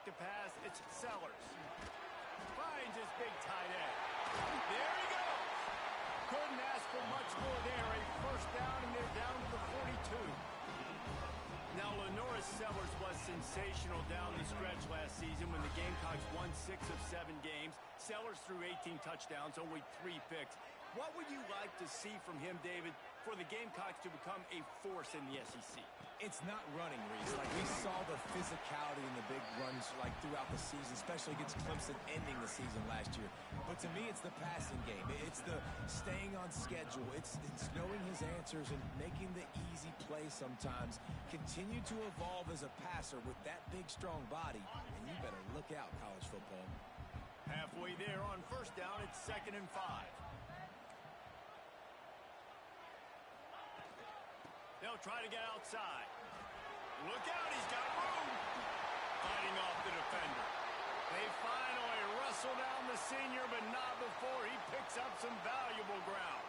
to pass. It's Sellers. Finds his big tight end. There he goes. Couldn't ask for much more there. A first down, and they're down to the 42. Now, LaNorris Sellers was sensational down the stretch last season when the Gamecocks won 6 of 7 games. Sellers threw 18 touchdowns, only 3 picks. What would you like to see from him, David, for the Gamecocks to become a force in the SEC? It's not running, Reese. Like, we saw the physicality in the big runs, like, throughout the season, especially against Clemson ending the season last year. But to me, it's the passing game. It's the staying on schedule. It's knowing his answers and making the easy play sometimes. Continue to evolve as a passer with that big, strong body, and you better look out, college football. Halfway there on first down, it's 2nd and 5. They'll try to get outside. Look out, he's got room. Fighting off the defender. They finally wrestle down the senior, but not before he picks up some valuable ground.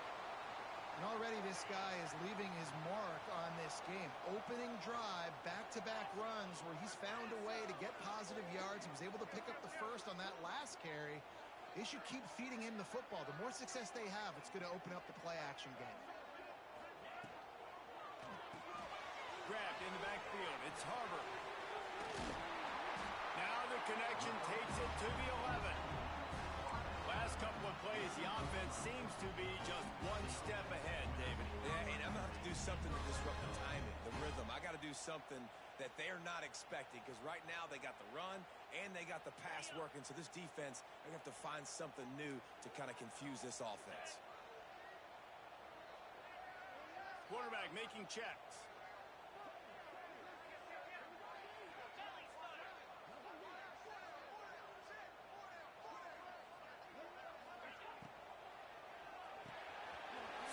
And already this guy is leaving his mark on this game. Opening drive, back-to-back runs where he's found a way to get positive yards. He was able to pick up the first on that last carry. They should keep feeding him the football. The more success they have, it's going to open up the play-action game. Grabbed in the backfield. It's Harbor. Now the connection takes it to the 11. Last couple of plays, the offense seems to be just one step ahead, David. Yeah, and I'm going to have to do something to disrupt the timing, the rhythm. I got to do something that they're not expecting, because right now they got the run and they got the pass working. So this defense, they're going to have to find something new to kind of confuse this offense. Quarterback making checks.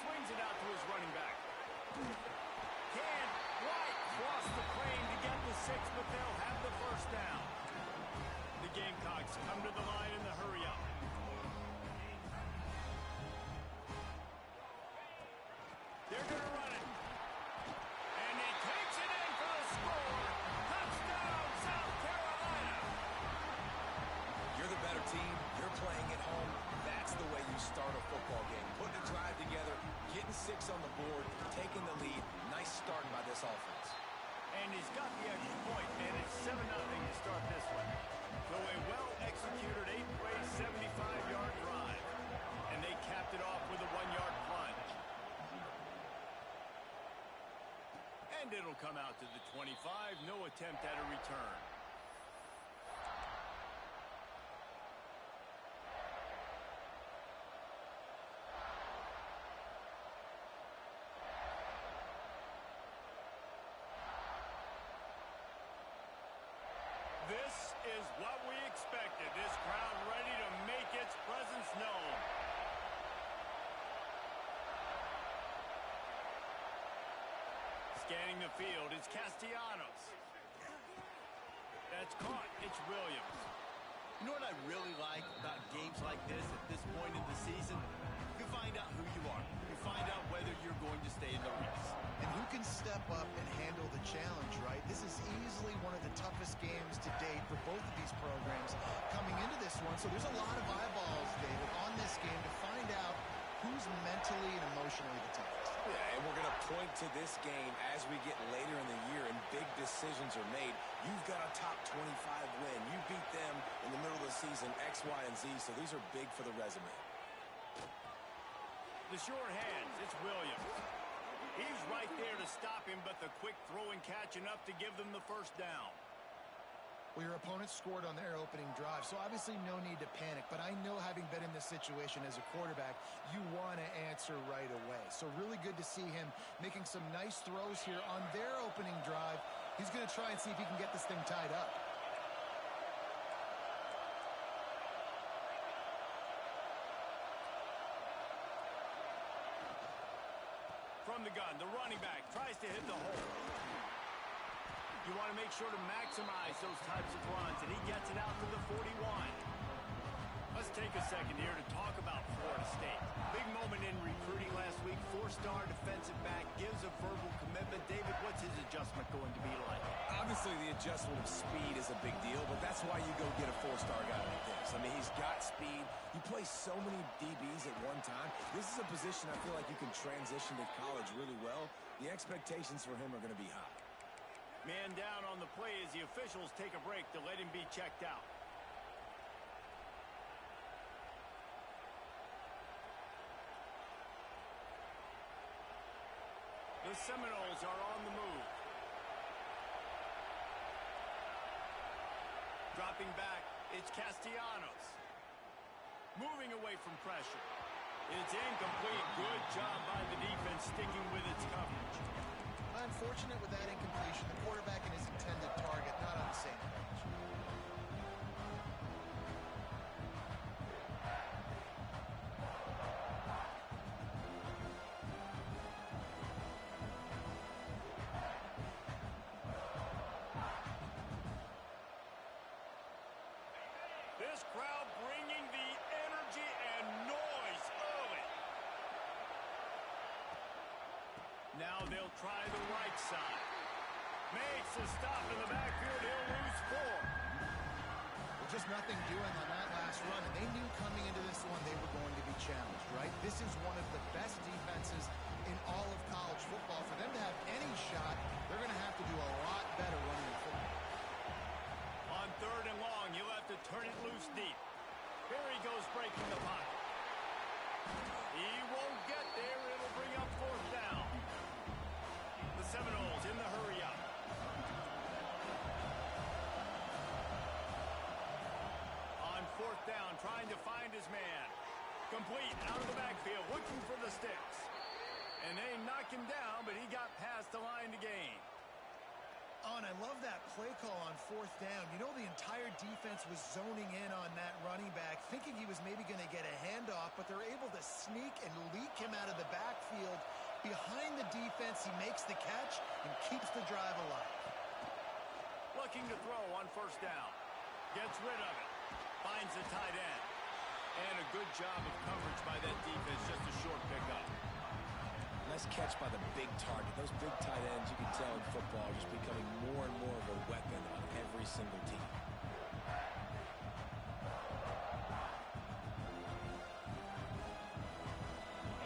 Swings it out to his running back. Can't quite cross the plane to get the 6, but they'll have the first down. The Gamecocks come to the line in the hurry-up. They're going to run it. And he takes it in for the score. Touchdown, South Carolina. You're the better team. You're playing at home. That's the way you start a football game. Putting a drive together, getting 6 on the board, taking the lead. Nice start by this offense. And he's got the extra point, and it's 7-0 to start this one. So a well-executed 8-play, 75-yard drive. And they capped it off with a 1-yard plunge. And it'll come out to the 25. No attempt at a return. This is what we expected. This crowd ready to make its presence known. Scanning the field is Castellanos. That's caught. It's Williams. You know what I really like about games like this at this point in the season? You find out who you are. You find out whether you're going to stay in the race. And who can step up and handle the challenge, right? This is easily one of the toughest games to date for both of these programs coming into this one. So there's a lot of eyeballs, David, on this game to find out who's mentally and emotionally the toughest. Yeah, and we're going to point to this game as we get later in the year and big decisions are made. You've got a top 25 win. You beat them in the middle of the season, X, Y, and Z, so these are big for the resume. The short hands, it's Williams. He's right there to stop him, but the quick throw and catch enough to give them the first down. Well, your opponent scored on their opening drive, so obviously no need to panic. But I know, having been in this situation as a quarterback, you want to answer right away. So really good to see him making some nice throws here on their opening drive. He's going to try and see if he can get this thing tied up. From the gun, the running back tries to hit the hole. You want to make sure to maximize those types of runs, and he gets it out to the 41. Let's take a second here to talk about Florida State. Big moment in recruiting last week. 4-star defensive back gives a verbal commitment. David, what's his adjustment going to be like? Obviously, the adjustment of speed is a big deal, but that's why you go get a four-star guy like this. I mean, he's got speed. You play so many DBs at one time. This is a position I feel like you can transition to college really well. The expectations for him are going to be high. Man down on the play as the officials take a break to let him be checked out. The Seminoles are on the move. Dropping back, it's Castellanos. Moving away from pressure. It's incomplete. Good job by the defense sticking with its coverage. Unfortunate with that incompletion. The quarterback and his intended target not on the same page. This crowd bringing the energy and noise early. Now they'll try the right side. Makes a stop in the backfield. He'll lose 4. Well, just nothing doing on that last run, and they knew coming into this one they were going to be challenged, right? This is one of the best defenses in all of college football. For them to have any shot, they're going to have to do a lot better running the football. On 3rd and long, you'll have to turn it loose deep. Here he goes breaking the pocket. He won't get there. It'll bring up 4th down. The Seminoles in the hurry up. On 4th down, trying to find his man. Complete out of the backfield, looking for the sticks. And they knock him down, but he got past the line to gain. Oh, and I love that play call on 4th down. You know, the entire defense was zoning in on that running back, thinking he was maybe going to get a handoff, but they're able to sneak and leak him out of the backfield. Behind the defense, he makes the catch and keeps the drive alive. Looking to throw on 1st down. Gets rid of it. Finds the tight end. And a good job of coverage by that defense. Just a short pickup. Nice catch by the big target. Those big tight ends, you can tell in football, are just becoming more and more of a weapon on every single team.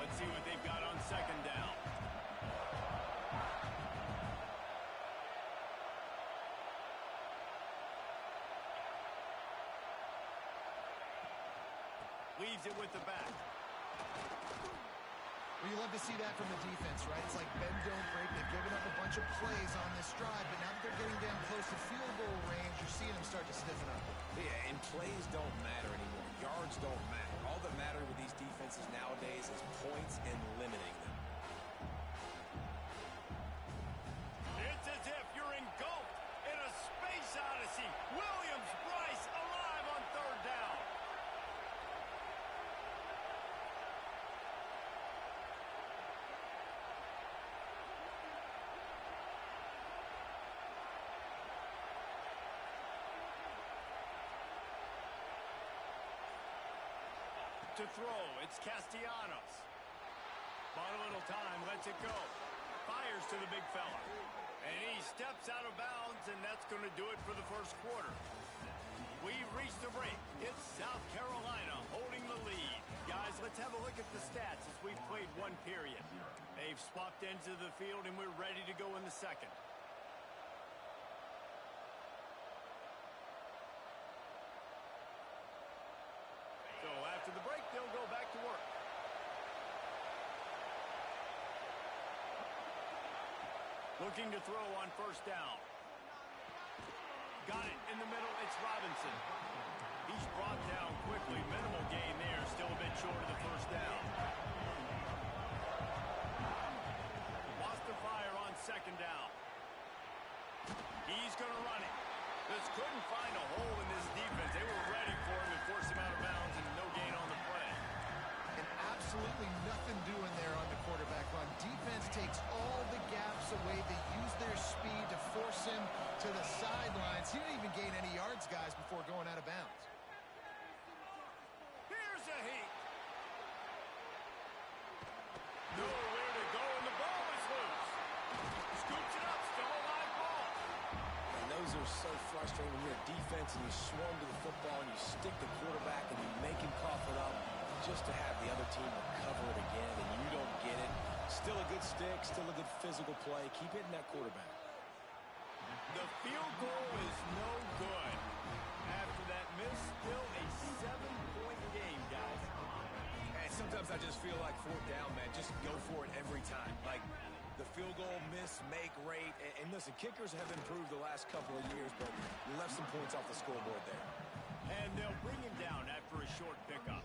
Let's see what they've got on 2nd down. Leaves it with the back. Well, you love to see that from the defense, right? It's like bend, don't break. They've given up a bunch of plays on this drive, but now that they're getting down close to field goal range, you're seeing them start to stiffen up. Yeah, and plays don't matter anymore. Yards don't matter. All that matter with these defenses nowadays is points and limiting them. It's as if you're engulfed in a space odyssey. Williams-Brice alive on 3rd down. To throw, it's Castellanos. Bought a little time, lets it go. Fires to the big fella. And he steps out of bounds, and that's going to do it for the 1st quarter. We've reached the break. It's South Carolina holding the lead. Guys, let's have a look at the stats as we've played 1 period. They've swapped ends of the field, and we're ready to go in the 2nd. So after the break, they'll go back to work. Looking to throw on 1st down. Got it in the middle. It's Robinson. He's brought down quickly. Minimal gain there. Still a bit short of the 1st down. Lost the fire on 2nd down. He's going to run it. Just couldn't find a hole in this defense. They were ready for him and forced him out of bounds, and no gain on the play. And absolutely nothing doing there on the quarterback run. Defense takes all the gaps away. They use their speed to force him to the sidelines. He didn't even gain any yards, guys, before going out of bounds. Here's a heat. Nowhere to go, and the ball is loose. Scoops it up, still a live ball. And those are so frustrating when you're a defense and you swarm to the football and you stick the quarterback and you make him cough it up just to have the other team recover it again and you don't get it. Still a good stick, still a good physical play. Keep hitting that quarterback. The field goal is no good. After that miss, still a 7-point game, guys. And sometimes I just feel like fourth down, man, just go for it every time. Like the field goal miss, make rate. And listen, kickers have improved the last couple of years, but you left some points off the scoreboard there. And they'll bring him down after a short pickup.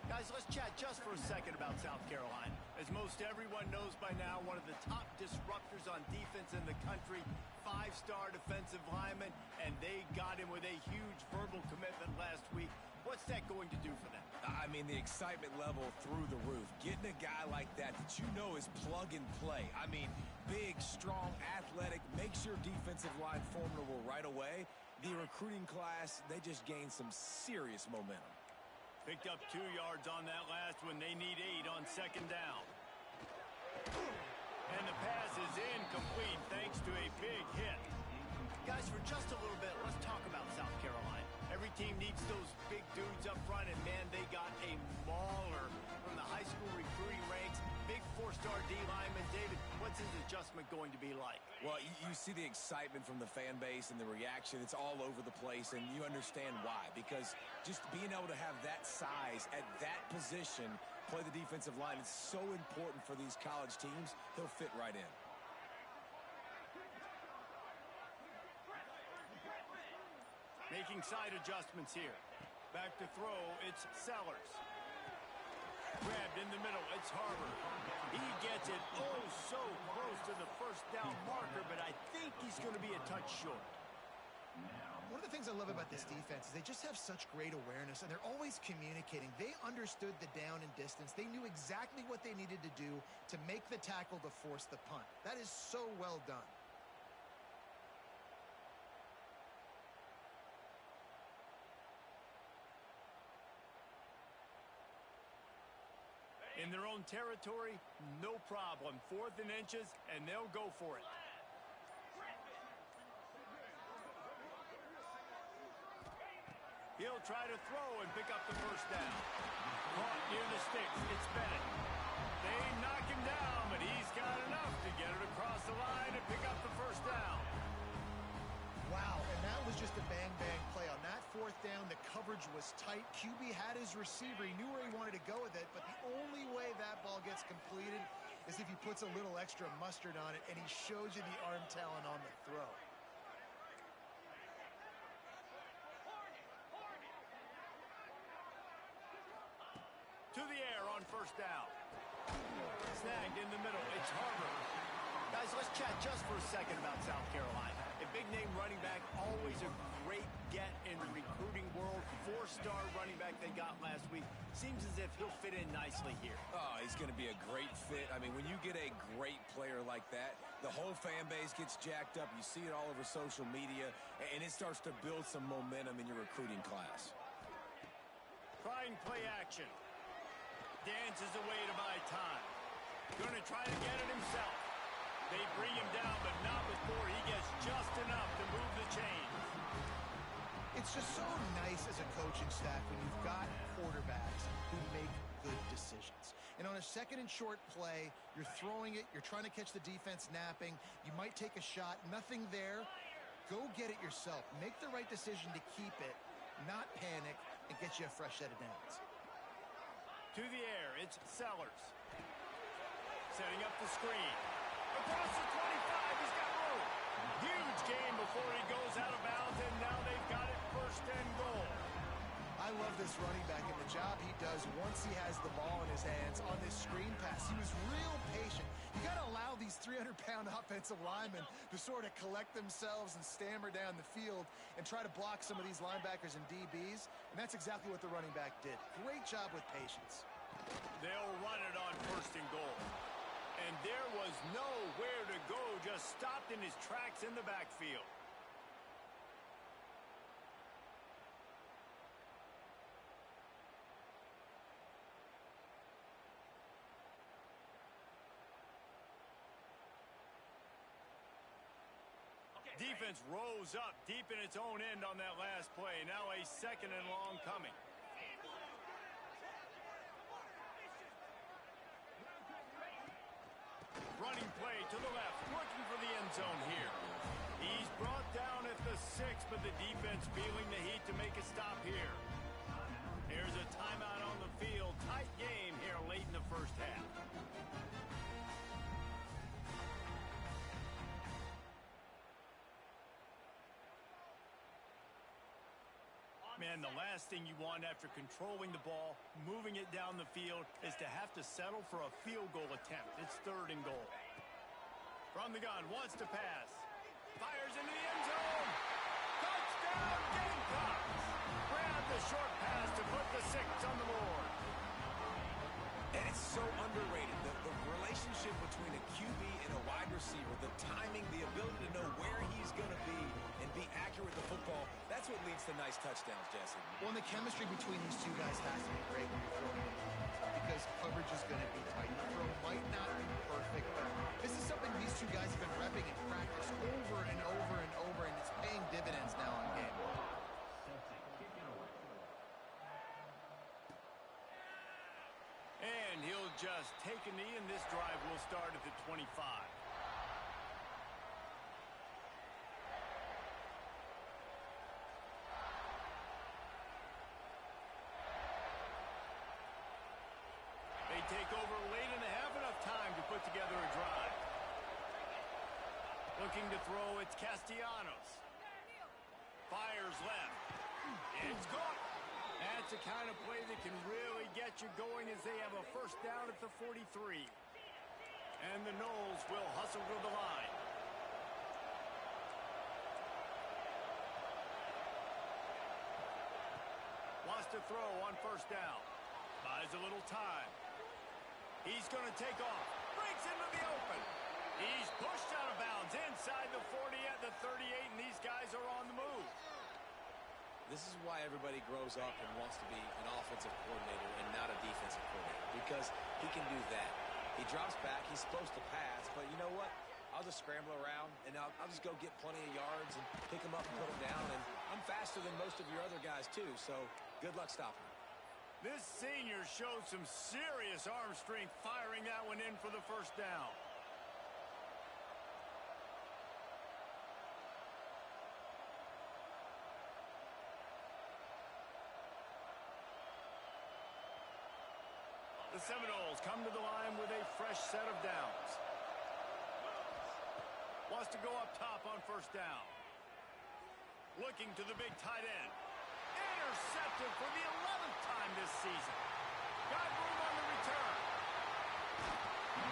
Guys, let's chat just for a second about South Carolina. As most everyone knows by now, one of the top disruptors on defense in the country, 5-star defensive lineman, and they got him with a huge verbal commitment last week. What's that going to do for them? I mean, the excitement level through the roof. Getting a guy like that you know is plug and play. I mean, big, strong, athletic, makes your defensive line formidable right away. The recruiting class, they just gained some serious momentum. Picked up 2 yards on that last one. They need 8 on second down. And the pass is incomplete thanks to a big hit. Guys, for just a little bit, let's talk about South Carolina. Every team needs those big dudes up front, and man, they got a mauler from the high school recruiting ranks. Big 4-star D lineman. David, what's his adjustment going to be like? Well, you see the excitement from the fan base and the reaction. It's all over the place, and you understand why. Because just being able to have that size at that position, play the defensive line, is so important for these college teams. He'll fit right in. Making side adjustments here. Back to throw, it's Sellers. Grabbed in the middle, it's Harbor. He gets it oh so close to the first down marker, but I think he's going to be a touch short. One of the things I love about this defense is they just have such great awareness, and they're always communicating. They understood the down and distance. They knew exactly what they needed to do to make the tackle to force the punt. That is so well done. In their own territory, no problem. 4th and inches, and they'll go for it. He'll try to throw and pick up the first down. Caught near the sticks. It's Bennett. They knock him down, but he's got enough to get it across the line and pick up the first down. Wow, and that was just a bang-bang play. On that 4th down, the coverage was tight. QB had his receiver. He knew where he wanted to go with it, but the only way that ball gets completed is if he puts a little extra mustard on it, and he shows you the arm talent on the throw. To the air on first down. Snagged in the middle. It's Harbor. Guys, let's chat just for a second about South Carolina. A big-name running back, always a great get in the recruiting world. 4-star running back they got last week. Seems as if he'll fit in nicely here. Oh, he's going to be a great fit. I mean, when you get a great player like that, the whole fan base gets jacked up. You see it all over social media, and it starts to build some momentum in your recruiting class. Trying play action. Dances away to buy time. Going to try to get it himself. They bring him down, but not before he gets just enough to move the chains. It's just so nice as a coaching staff when you've got quarterbacks who make good decisions. And on a 2nd and short play, you're throwing it, you're trying to catch the defense napping, you might take a shot, nothing there. Go get it yourself. Make the right decision to keep it, not panic, and get you a fresh set of downs. To the air, it's Sellers. Setting up the screen. Across the 25, he's got room. Huge gain before he goes out of bounds, and now they've got it 1st and goal. I love this running back and the job he does once he has the ball in his hands on this screen pass. He was real patient. You got to allow these 300-pound offensive linemen to sort of collect themselves and stammer down the field and try to block some of these linebackers and DBs, and that's exactly what the running back did. Great job with patience. They'll run it on 1st and goal. And there was nowhere to go, just stopped in his tracks in the backfield. Defense rose up deep in its own end on that last play. Now a 2nd and long coming. Running play to the left, looking for the end zone here. He's brought down at the 6, but the defense feeling the heat to make a stop here. There's a timeout on the field. Tight game here late in the first half. Man, the last thing you want after controlling the ball, moving it down the field, is to have to settle for a field goal attempt. It's 3rd and goal. From the gun, wants to pass. Fires into the end zone. Touchdown, Gamecocks! Grab the short pass to put the 6 on the board. And it's so underrated. The relationship between a QB and a wide receiver, the timing, the ability to know where he's going to be and be accurate with the football, that's what leads to nice touchdowns, Jesse. Well, and the chemistry between these two guys has to be great when you're throwing them because coverage is going to be tight. The throw might not be perfect, but this is something these two guys have been repping in practice over and over and over, and it's paying dividends now in game. And he'll just take a knee, and this drive will start at the 25. They take over late in the half, enough time to put together a drive. Looking to throw, it's Castellanos. Fires left. It's caught. That's the kind of play that can really get you going as they have a 1st down at the 43. And the Noles will hustle to the line. Wants to throw on 1st down. Buys a little time. He's going to take off. Breaks into the open. He's pushed out of bounds inside the 40 at the 38, and these guys are on the move. This is why everybody grows up and wants to be an offensive coordinator and not a defensive coordinator, because he can do that. He drops back. He's supposed to pass, but you know what? I'll just scramble around, and I'll just go get plenty of yards and pick them up and put them down, and I'm faster than most of your other guys, too, so good luck stopping him. This senior showed some serious arm strength firing that one in for the 1st down. The Seminoles come to the line with a fresh set of downs. Wants to go up top on 1st down. Looking to the big tight end. Intercepted for the 11th time this season. Got room on the return.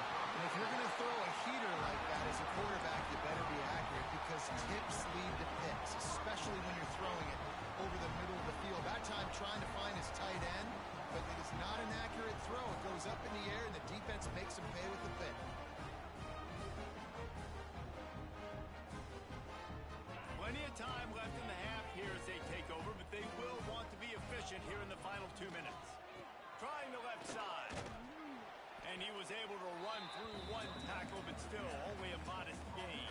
And if you're going to throw a heater like that as a quarterback, you better be accurate because tips lead to picks, especially when you're throwing it over the middle of the field. That time trying to find his tight end, but it is not an accurate throw. It goes up in the air, and the defense makes him pay with the pick. Plenty of time left in the half here as they take over, but they will want to be efficient here in the final 2 minutes. Trying the left side. And he was able to run through one tackle, but still only a modest gain.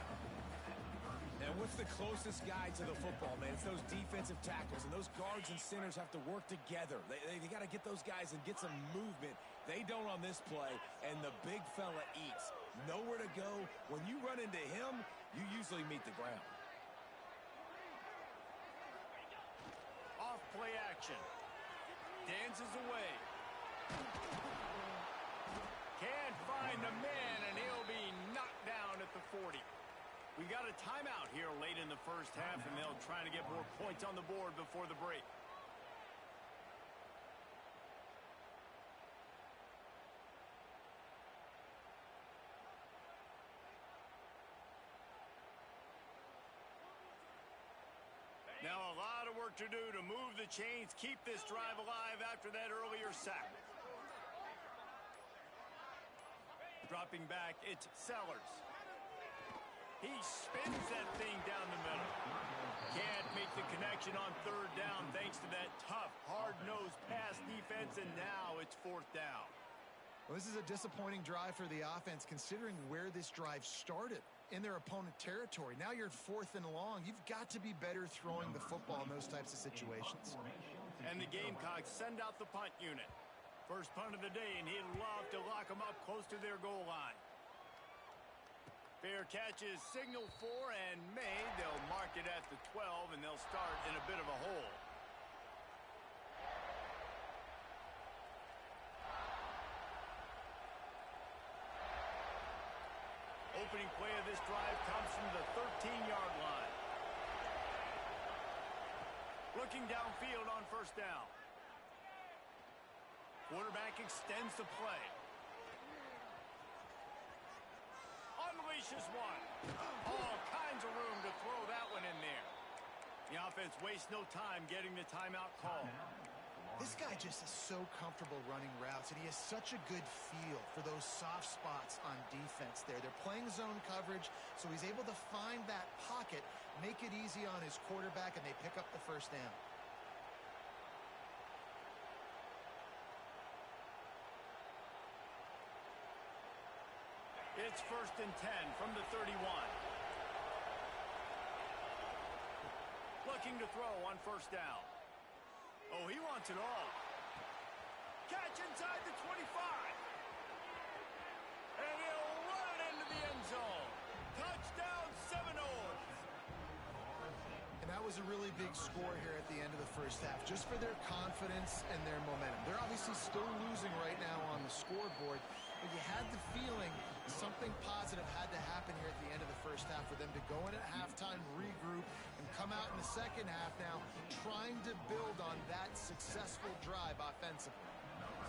And what's the closest guy to the football, man? It's those defensive tackles, and those guards and centers have to work together. They got to get those guys and get some movement. They don't on this play, and the big fella eats. Nowhere to go. When you run into him, you usually meet the ground. Off play action. Dances away. Can't find the man, and he'll be knocked down at the 40. We got a timeout here late in the first half, and they'll try to get more points on the board before the break. Now a lot of work to do to move the chains, keep this drive alive after that earlier sack. Dropping back, it's Sellers. He spins that thing down the middle. Can't make the connection on 3rd down thanks to that tough, hard-nosed pass defense, and now it's 4th down. Well, this is a disappointing drive for the offense considering where this drive started. in their opponent territory. Now you're 4th and long. You've got to be better throwing the football in those types of situations. And the Gamecocks send out the punt unit. First punt of the day, and he'd love to lock them up close to their goal line. Fair catch is signaled for and made. They'll mark it at the 12, and they'll start in a bit of a hole. Opening play of this drive comes from the 13-yard line. Looking downfield on first down. Quarterback extends the play. Unleashes one. All kinds of room to throw that one in there. The offense wastes no time getting the timeout call. This guy just is so comfortable running routes, and he has such a good feel for those soft spots on defense there. They're playing zone coverage, so he's able to find that pocket, make it easy on his quarterback, and they pick up the first down. It's 1st and 10 from the 31. Looking to throw on first down. Oh, he wants it all. Catch inside the 25. And he'll run it into the end zone. Touchdown, Seminoles. And that was a really big score here at the end of the first half, just for their confidence and their momentum. They're obviously still losing right now on the scoreboard, but you had the feeling something positive had to happen here at the end of the first half for them to go in at halftime, regroup, and come out in the second half now trying to build on that successful drive offensively.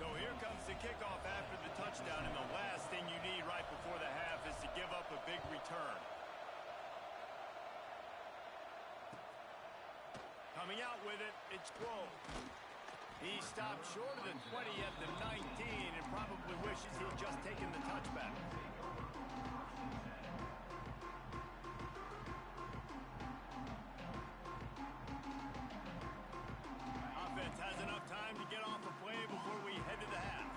So here comes the kickoff after the touchdown, and the last thing you need right before the half is to give up a big return. Coming out with it, it's Grove. He stopped short of the 20 at the 19 and probably wishes he'd just taken the touchback. Offense has enough time to get off the play before we head to the half.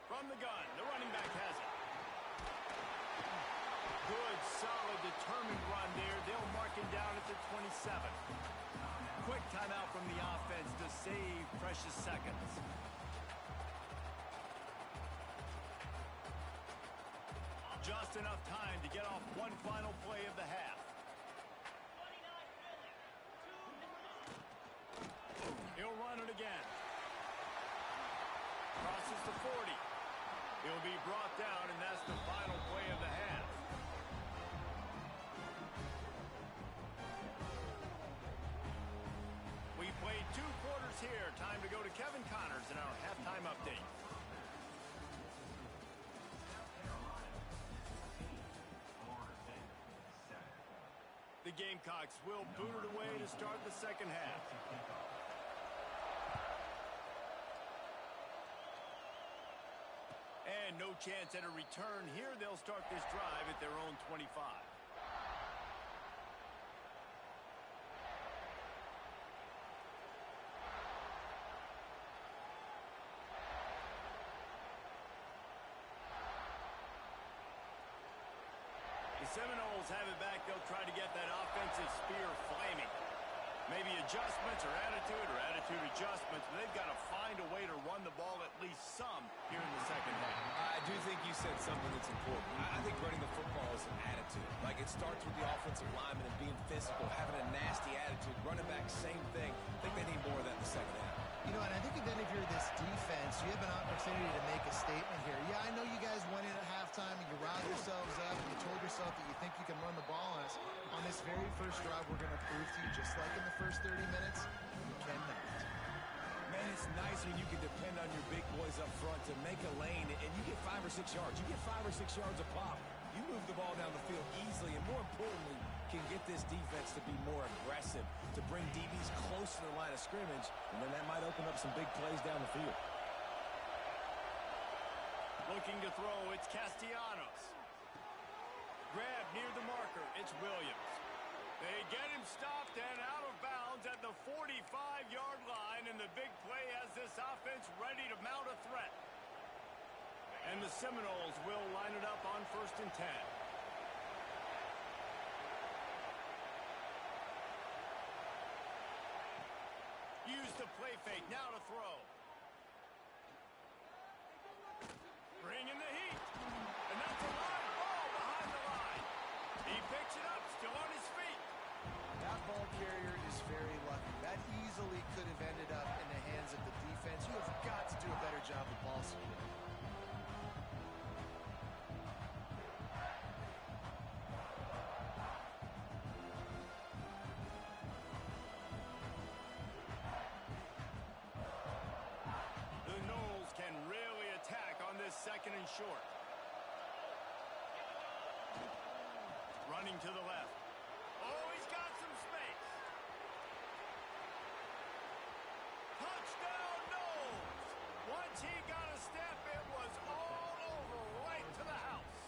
From the gun, the running back has it. Good, solid, determined run there. They'll mark him down at the 27. Quick timeout from the offense to save precious seconds. Just enough time to get off one final play of the half. He'll run it again. Crosses the 40. He'll be brought down, and that's the final play of the half. We played 2 quarters here. Time to go to Kevin Connors in our halftime update. The Gamecocks will boot it away to start the second half. And no chance at a return here. They'll start this drive at their own 25. The Seminoles have it back. They'll try to get that offensive spear flaming. Maybe adjustments or attitude adjustments, but they've got to find a way to run the ball at least some here in the second half. I do think you said something that's important. I think running the football is an attitude. Like, it starts with the offensive lineman and being physical, having a nasty attitude. Running back, same thing. I think they need more of that in the second half. You know, and I think then if you're this defense, you have an opportunity to make a statement here. Yeah, I know you guys went in at halftime and you riled yourselves up and you told yourself that you think you can run the ball on us. On this very first drive, we're going to prove to you, just like in the first 30 minutes, you cannot. Man, it's nice when you can depend on your big boys up front to make a lane, and you get 5 or 6 yards. You get 5 or 6 yards a pop. You move the ball down the field easily, and more importantly, can get this defense to be more aggressive, to bring DBs close to the line of scrimmage, and then that might open up some big plays down the field. Looking to throw, it's Castellanos. Grab near the marker, it's Williams. They get him stopped and out of bounds at the 45-yard line, and the big play has this offense ready to mount a threat. And the Seminoles will line it up on 1st and 10. Use the play fake, now to throw. Bring in the heat. And that's a live ball behind the line. He picks it up, still on his feet. That ball carrier is very lucky. That easily could have ended up in the hands of the defense. You have got to do a better job with ball security. The Noles can really attack on this 2nd and short. Running to the left. Oh, he's got some space. Touchdown, Noles! Once he got a step, it was all over, right to the house.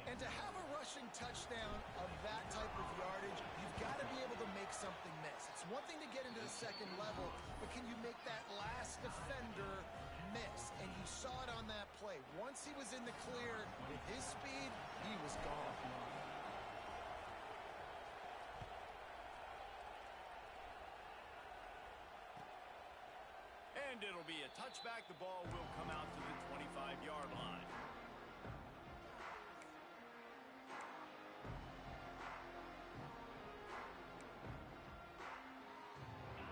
And to have a rushing touchdown of that type of yardage, you've got to be able to make something miss. It's one thing to get into the 2nd level, but can you make that last defender miss? And you saw it on that play. Once he was in the clear with his speed, he was gone. And it'll be a touchback. The ball will come out to the 25-yard line.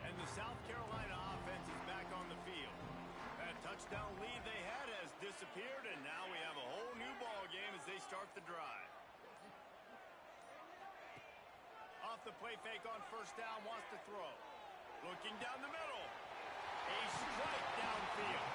And the South Carolina offense is back on the field. That touchdown lead they had has disappeared, and now we have a whole new ball game as they start the drive. Off the play fake on 1st down, wants to throw. Looking down the middle. A strike downfield.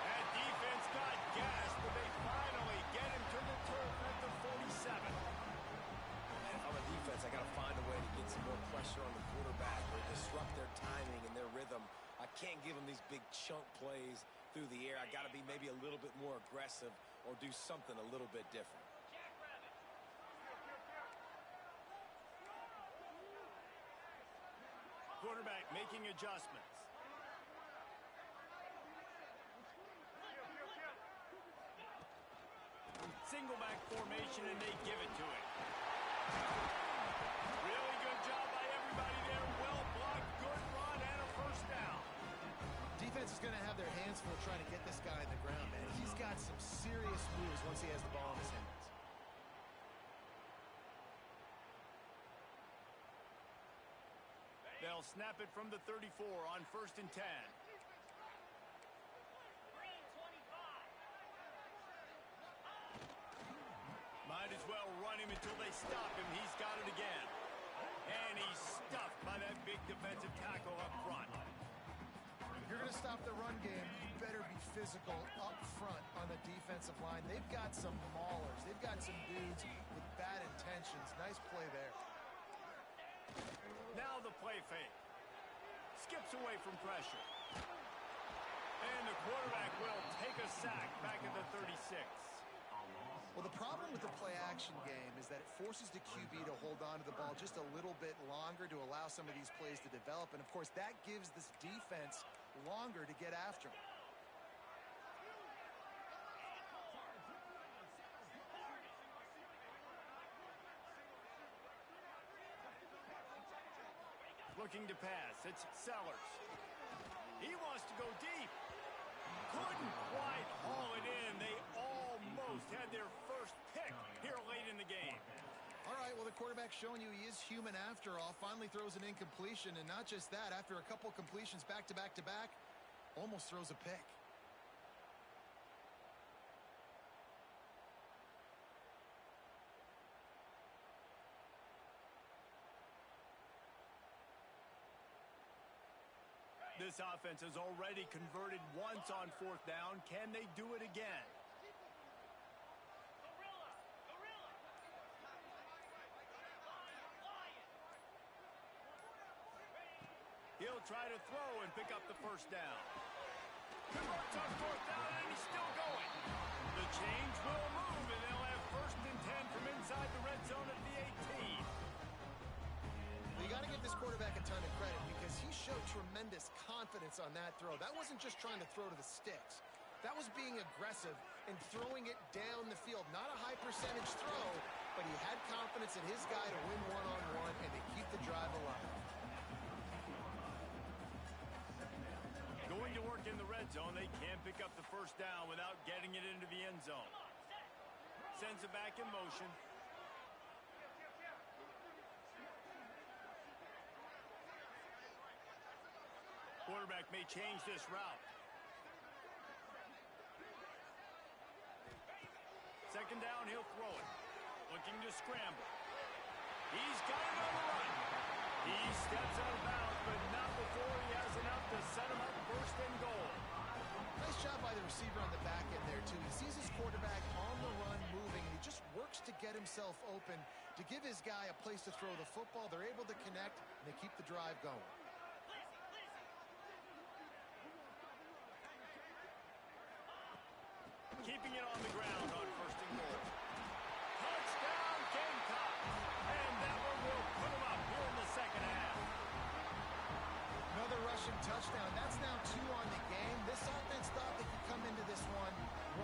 That defense got gassed, but they finally get him to the turf at the 47. And if I'm a defense, I got to find a way to get some more pressure on the quarterback or disrupt their timing and their rhythm. I can't give them these big chunk plays through the air. I got to be maybe a little bit more aggressive or do something a little bit different. Quarterback making adjustments. Single back formation, and they give it to him. Really good job by everybody there. Well blocked, good run, and a 1st down. Defense is going to have their hands full trying to get this guy in the ground, man. He's got some serious moves once he has the ball in his hands. They'll snap it from the 34 on 1st and 10. Might as well run him until they stop him. He's got it again. And he's stuffed by that big defensive tackle up front. If you're going to stop the run game, you better be physical up front on the defensive line. They've got some maulers. They've got some dudes with bad intentions. Nice play there. Now the play fake. Skips away from pressure. And the quarterback will take a sack back at the 36. Well, the problem with the play-action game is that it forces the QB to hold on to the ball just a little bit longer to allow some of these plays to develop. And, of course, that gives this defense longer to get after him. Looking to pass. It's Sellers. He wants to go deep. Couldn't quite haul it in. They almost had their first pick here late in the game. All right, well, the quarterback's showing you he is human after all. Finally throws an incompletion, and not just that, after a couple completions back-to-back-to-back, almost throws a pick. This offense has already converted once on 4th down. Can they do it again? He'll try to throw and pick up the 1st down. Converts on 4th down, and he's still going. The change will move, and they'll have 1st and 10 from inside the red zone at the 18. You got to give this quarterback a ton of credit because he showed tremendous confidence on that throw. That wasn't just trying to throw to the sticks. That was being aggressive and throwing it down the field. Not a high percentage throw, but he had confidence in his guy to win one-on-one and to keep the drive alive. Going to work in the red zone, they can't pick up the first down without getting it into the end zone. Sends it back in motion. Quarterback may change this route. Second down, he'll throw it. Looking to scramble. He's got it on the run. He steps out of bounds, but not before he has enough to set him up first and goal. Nice job by the receiver on the back end there, too. He sees his quarterback on the run moving, and he just works to get himself open to give his guy a place to throw the football. They're able to connect, and they keep the drive going. Keeping it on the ground on first and goal. Touchdown, Gamecock! And that one will put him up here in the second half. Another rushing touchdown. That's now 2 on the game. This offense thought they could come into this one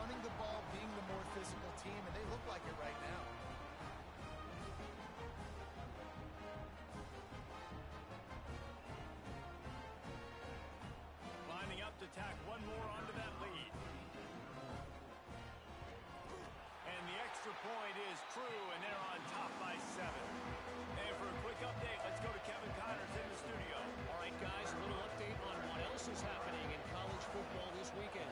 running the ball, being the more physical team, and they look like it right now. Lining up to tack one more onto that lead. And the extra point is true, and they're on top by 7. And for a quick update, let's go to Kevin Connors in the studio. All right, guys, a little update on what else is happening in college football this weekend.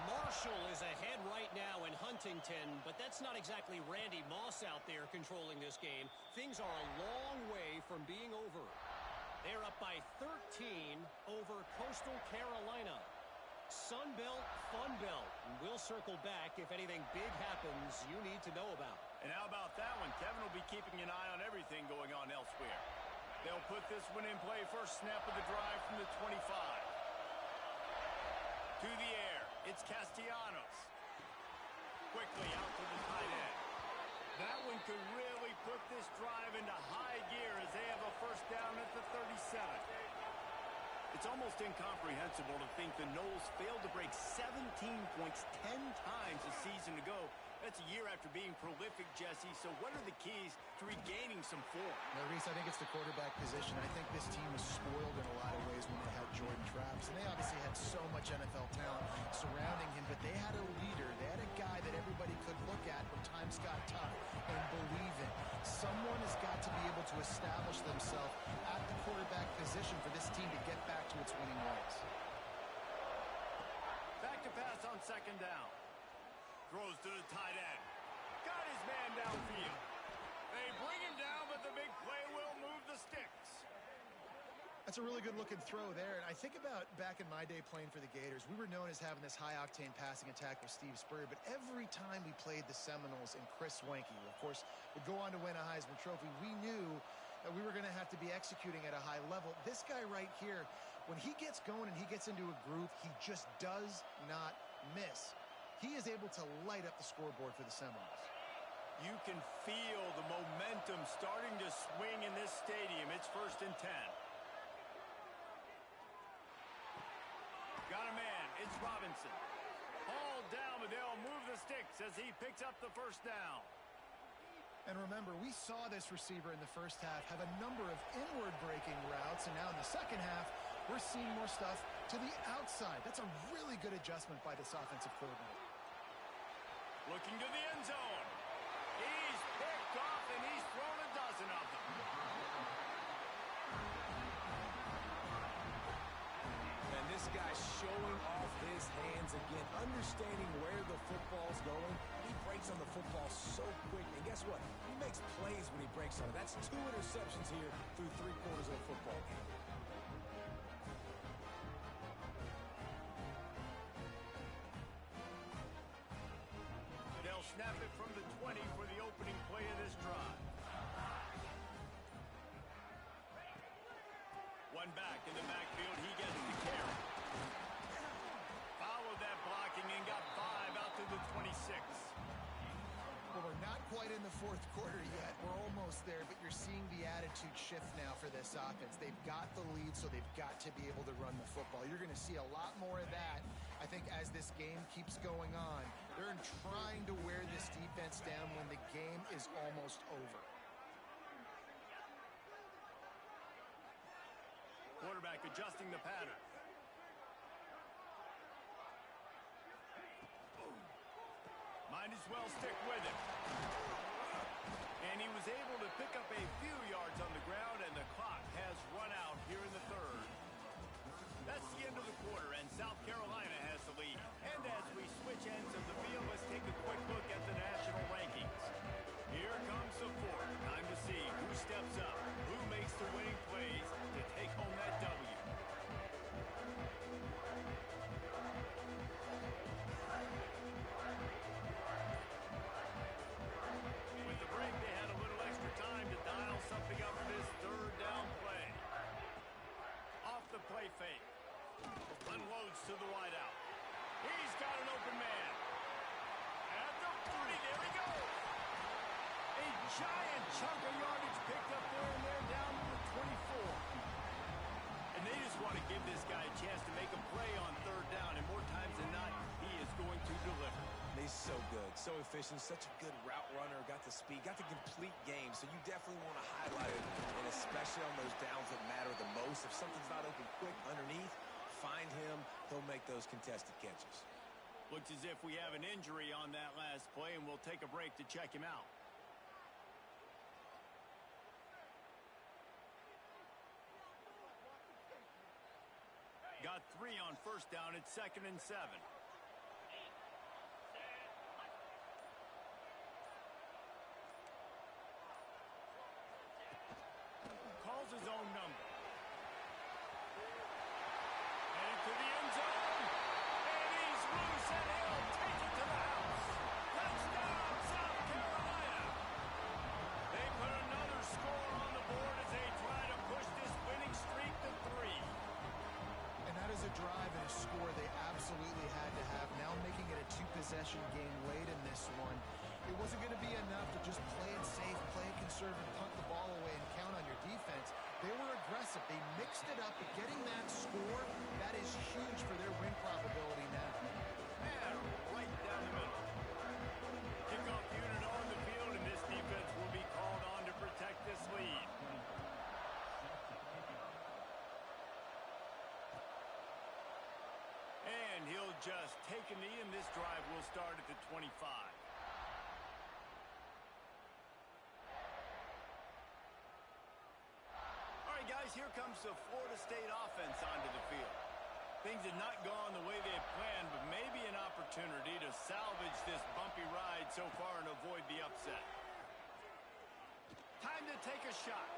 Marshall is ahead right now in Huntington, but that's not exactly Randy Moss out there controlling this game. Things are a long way from being over. They're up by 13 over Coastal Carolina. Sun Belt, Fun Belt. We'll circle back if anything big happens you need to know about. And how about that one? Kevin will be keeping an eye on everything going on elsewhere. They'll put this one in play. First snap of the drive from the 25. To the air. It's Castellanos. Quickly out to the tight end. That one could really put this drive into high gear as they have a first down at the 37. It's almost incomprehensible to think the Noles failed to break 17 points 10 times a season ago. That's a year after being prolific, Jesse. So what are the keys to regaining some form? Reese, I think it's the quarterback position. I think this team was spoiled in a lot of ways when they had Jordan Travis. And they obviously had so much NFL talent surrounding him, but they had a leader. They had a guy that everybody could look at when times got tough and believe in. Someone has got to be able to establish themselves at the quarterback position for this team to get back to its winning ways. Back to pass on second down. Throws to the tight end. Got his man downfield. They bring him down, but the big play will move the sticks. That's a really good-looking throw there. And I think about back in my day playing for the Gators, we were known as having this high-octane passing attack with Steve Spurrier, but every time we played the Seminoles and Chris Swanke, who, of course, would go on to win a Heisman Trophy, we knew that we were going to have to be executing at a high level. This guy right here, when he gets going and he gets into a groove, he just does not miss. He is able to light up the scoreboard for the Seminoles. You can feel the momentum starting to swing in this stadium. It's 1st and 10. Got a man. It's Robinson. Hauled down, but they'll move the sticks as he picks up the first down. And remember, we saw this receiver in the first half have a number of inward-breaking routes, and now in the second half, we're seeing more stuff to the outside. That's a really good adjustment by this offensive coordinator. Looking to the end zone. He's picked off, and he's thrown a dozen of them. And this guy's showing off his hands again, understanding where the football's going. He breaks on the football so quick, and guess what? He makes plays when he breaks on it. That's 2 interceptions here through 3 quarters of a football game. They'll snap it from the 20 for the opening play of this drive. One back in the backfield. He gets the carry. Followed that blocking and got 5 out to the 26. Well, we're not quite in the fourth quarter yet. We're almost there, but you're seeing the attitude attitude shift now for this offense. They've got the lead, so they've got to be able to run the football. You're going to see a lot more of that, I think, as this game keeps going on. They're trying to wear this defense down when the game is almost over. Quarterback adjusting the pattern. Might as well stick with it. And he was able to pick up a few yards on the ground, and the clock has run out here in the third. That's the end of the quarter, and South Carolina has the lead. And as we switch ends of the field, let's take a quick look at the national rankings. Here comes the fourth. Time to see who steps up, who makes the winning plays to take home that W. With the break, they had a little extra time to dial something up for this third down play. Off the play fake. Unloads to the wideout. He's got an open man. At the 40, there he goes. A giant chunk of yardage picked up there, and they're down to the 24. And they just want to give this guy a chance to make a play on third down, and more times than not, he is going to deliver. He's so good, so efficient, such a good route runner, got the speed, got the complete game, so you definitely want to highlight it, and especially on those downs that matter the most. If something's not open quick underneath, find him, he'll make those contested catches. Looks as if we have an injury on that last play, and we'll take a break to check him out. Got 3 on first down. It's 2nd and 7. Calls his own number. Headed to the end zone. And he's loose, and he'll take it to the house. Touchdown, South Carolina. They put another score on the board as they try to push this winning streak to 3. And that is a drive and a score they absolutely had to have. Now making it a 2-possession game late in this one. It wasn't going to be enough to just play it safe, play it conservative, punt the ball away, and count on your defense. They were aggressive. They mixed it up, but getting that score, that is huge for their win probability now. And right down the middle. Kickoff unit on the field, and this defense will be called on to protect this lead. And he'll just take a knee, and this drive will start at the 25. All right, guys, here comes the Florida State offense onto the field. Things have not gone the way they had planned, but maybe an opportunity to salvage this bumpy ride so far and avoid the upset. Time to take a shot.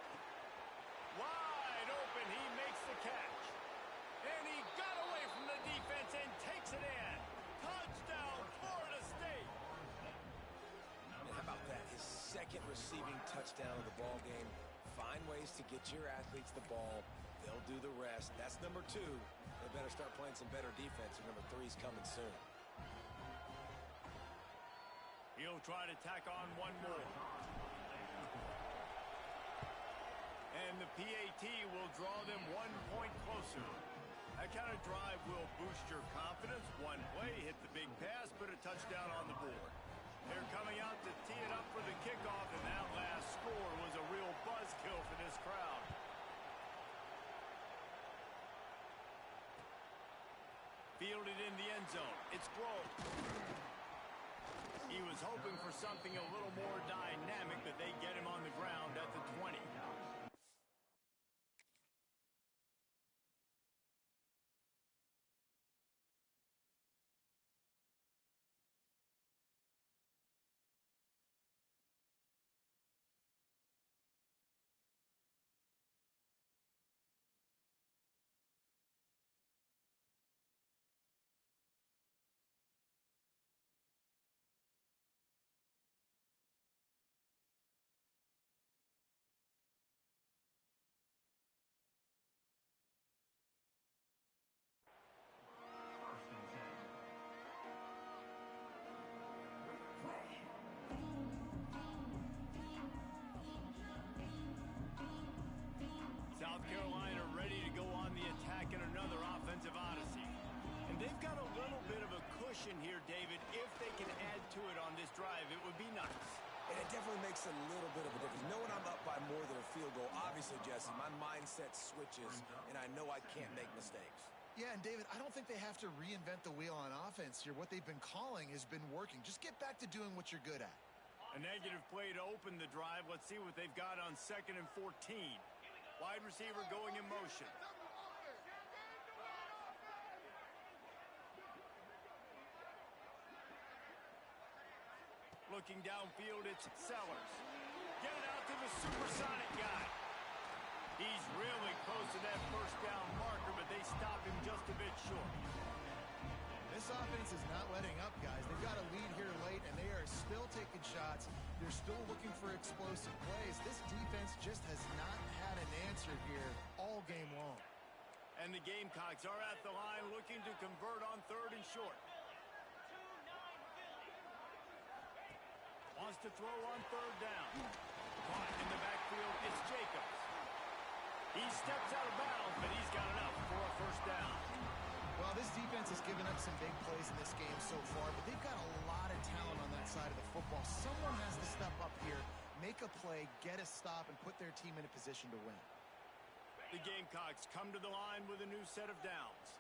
Wide open, he makes the catch. And he got away from the defense and takes it in. Touchdown, Florida State. And how about that? His second receiving touchdown of the ball game. Find ways to get your athletes the ball. They'll do the rest. That's number 2. They better start playing some better defense. Number 3's coming soon. He'll try to tack on one more. And the PAT will draw them 1 point closer. That kind of drive will boost your confidence. One play, hit the big pass, put a touchdown on the board. They're coming out to tee it up for the kickoff, and that last score was a real buzzkill for this crowd. Fielded in the end zone. It's Grove. He was hoping for something a little more dynamic, but they get him on the ground at the 20. definitely makes a little bit of a difference. Knowing I'm up by more than a field goal, obviously, Jesse, my mindset switches, and I know I can't make mistakes. Yeah, and David, I don't think they have to reinvent the wheel on offense here. What they've been calling has been working. Just get back to doing what you're good at. A negative play to open the drive. Let's see what they've got on 2nd and 14. Wide receiver going in motion. Looking downfield, it's Sellers. Get it out to the supersonic guy. He's really close to that first down marker, but they stop him just a bit short. This offense is not letting up, guys. They've got a lead here late, and they are still taking shots. They're still looking for explosive plays. This defense just has not had an answer here all game long. And the Gamecocks are at the line looking to convert on 3rd and short. Wants to throw on 3rd down. Caught in the backfield, it's Jacobs. He steps out of bounds, but he's got enough for a first down. Well, this defense has given up some big plays in this game so far, but they've got a lot of talent on that side of the football. Someone has to step up here, make a play, get a stop, and put their team in a position to win. The Gamecocks come to the line with a new set of downs.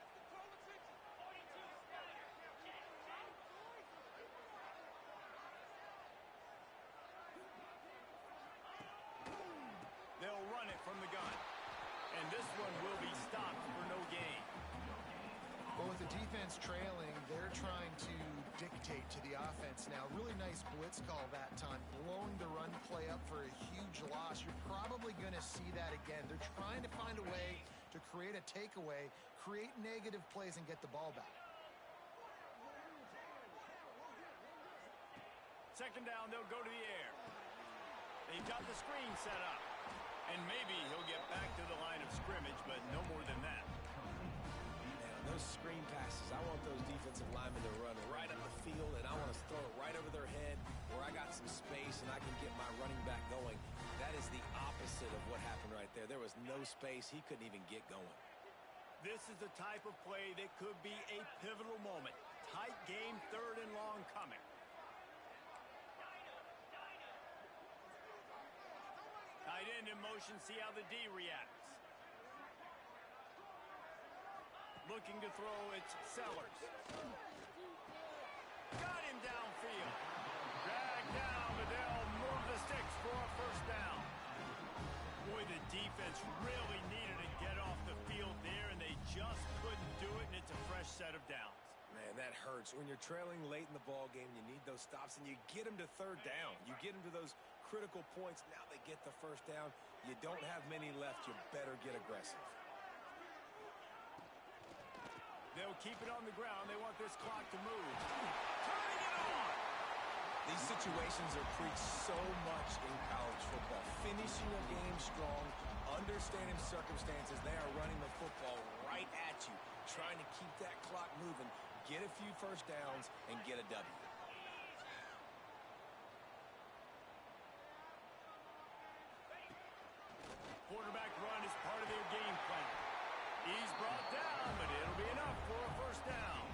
They'll run it from the gun. And this one will be stopped for no gain. Well, with the defense trailing, they're trying to dictate to the offense now. Really nice blitz call that time, blowing the run play up for a huge loss. You're probably going to see that again. They're trying to find a way to create a takeaway, create negative plays, and get the ball back. 2nd down, they'll go to the air. They've got the screen set up. And maybe he'll get back to the line of scrimmage, but no more than that. Man, those screen passes, I want those defensive linemen to run right up the field, and I want to throw it right over their head where I got some space and I can get my running back going. That is the opposite of what happened right there. There was no space. He couldn't even get going. This is the type of play that could be a pivotal moment. Tight game, 3rd and long coming. Tight end in motion, see how the D reacts. Looking to throw, it's Sellers. Got him downfield. Dragged down, but they'll move the sticks for a first down. Boy, the defense really needed to get off the field there, and they just couldn't do it, and it's a fresh set of downs. Man, that hurts. When you're trailing late in the ball game, you need those stops, and you get them to 3rd down. You get them to those critical points. Now they get the first down. You don't have many left. You better get aggressive. They'll keep it on the ground. They want this clock to move. Turning it on! These situations are preached so much in college football. Finishing a game strong, understanding circumstances. They are running the football right at you, trying to keep that clock moving, get a few first downs, and get a W. Quarterback run is part of their game plan. He's brought down, but it'll be enough for a first down.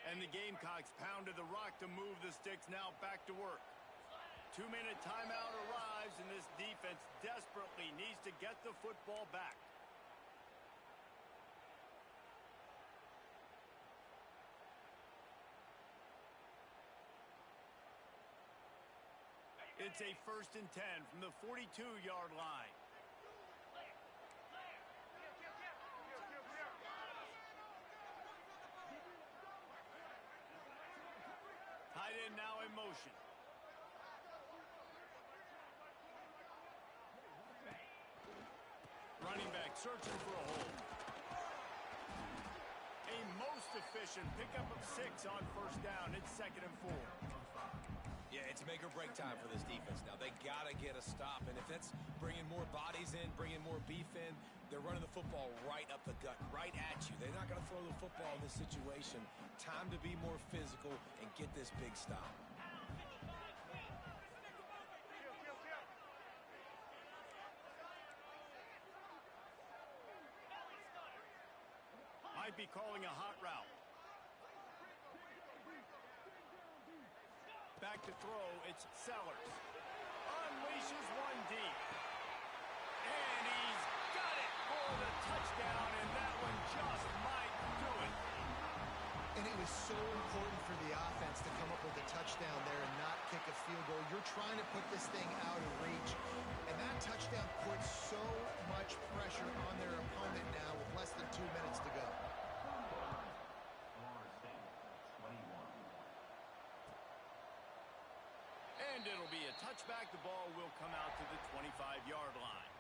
And the Gamecocks pounded the rock to move the sticks, now back to work. 2-minute timeout arrives, and this defense desperately needs to get the football back. It's a 1st and 10 from the 42-yard line. Tight end now in motion. Running back searching for a hole. A most efficient pickup of 6 on first down. It's 2nd and 4. Yeah, it's make or break time for this defense now. They got to get a stop, and if that's bringing more bodies in, bringing more beef in, they're running the football right up the gut, right at you. They're not going to throw the football in this situation. Time to be more physical and get this big stop. Might be calling a hot route. Back to throw, it's Sellers. Unleashes one deep. And he's got it for the touchdown, and that one just might do it. And it was so important for the offense to come up with a touchdown there and not kick a field goal. You're trying to put this thing out of reach, and that touchdown puts so much pressure on their opponent now with less than 2 minutes to go. And it'll be a touchback. The ball will come out to the 25-yard line.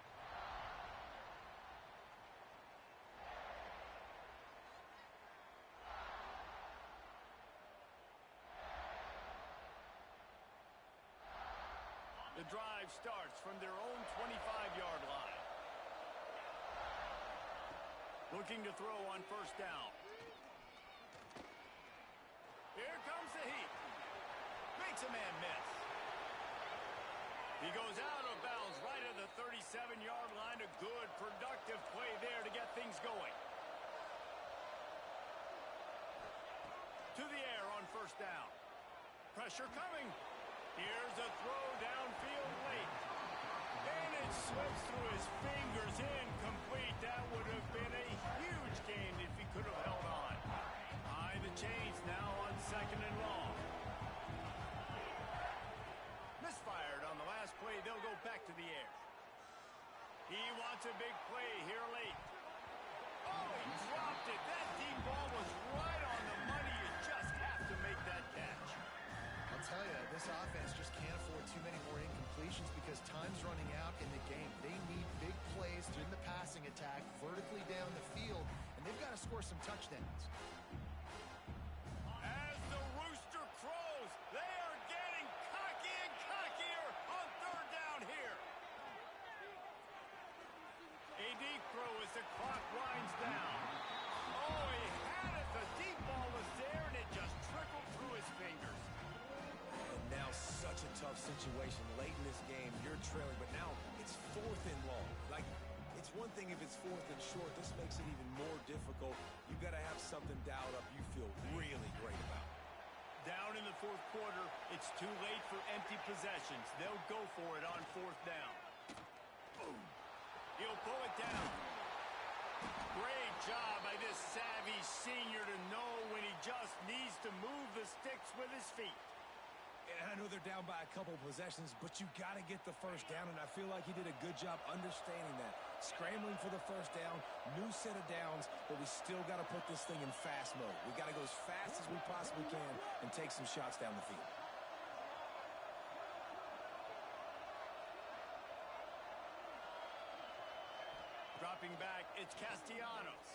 The drive starts from their own 25-yard line. Looking to throw on first down. Here comes the heat. Makes a man miss. He goes out of bounds right at the 37-yard line. A good, productive play there to get things going. To the air on first down. Pressure coming. Here's a throw downfield late. And it slips through his fingers, incomplete. That would have been a huge gain if he could have held on. High the chains now on second and long. Misfired on the last play. They'll go back to the air. He wants a big play here late. Oh, he dropped it. That deep ball was right on the money. You just have to make that catch. I'll tell you, this offense just can't afford too many more incompletions because time's running out in the game. They need big plays in the passing attack, vertically down the field, and they've got to score some touchdowns. As the rooster crows, they are getting cocky and cockier on third down here. A deep throw as the clock winds down. Oh, he had it. The deep ball was there, and it just trickled through his fingers. And now such a tough situation. Late in this game, you're trailing, but now it's fourth and long. Like, it's one thing if it's fourth and short. This makes it even more difficult. You've got to have something dialed up you feel really great about. Down in the fourth quarter, it's too late for empty possessions. They'll go for it on fourth down. Boom. He'll pull it down. Great job by this savvy senior to know when he just needs to move the sticks with his feet. And I know they're down by a couple possessions, but you got to get the first down, and I feel like he did a good job understanding that. Scrambling for the first down, new set of downs, but we still got to put this thing in fast mode. We got to go as fast as we possibly can and take some shots down the field. Dropping back, it's Castellanos.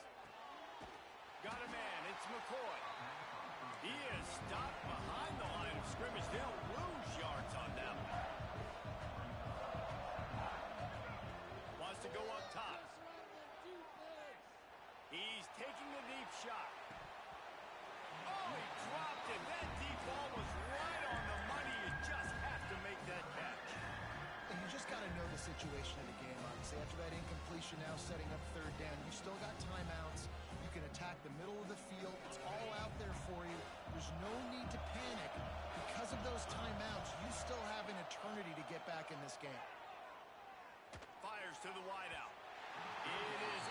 Got a man, it's McCoy. He is stopped behind the line of scrimmage. They'll lose yards on them. Wants to go up top. He's taking a deep shot. Oh, he dropped it. That deep ball was right on the money. You just have to make that catch. And you just got to know the situation of the game, obviously. After that incompletion, now setting up third down, you still got timeouts. You can attack the middle of the field. It's all out there for you. There's no need to panic. Because of those timeouts, you still have an eternity to get back in this game. Fires to the wideout. It is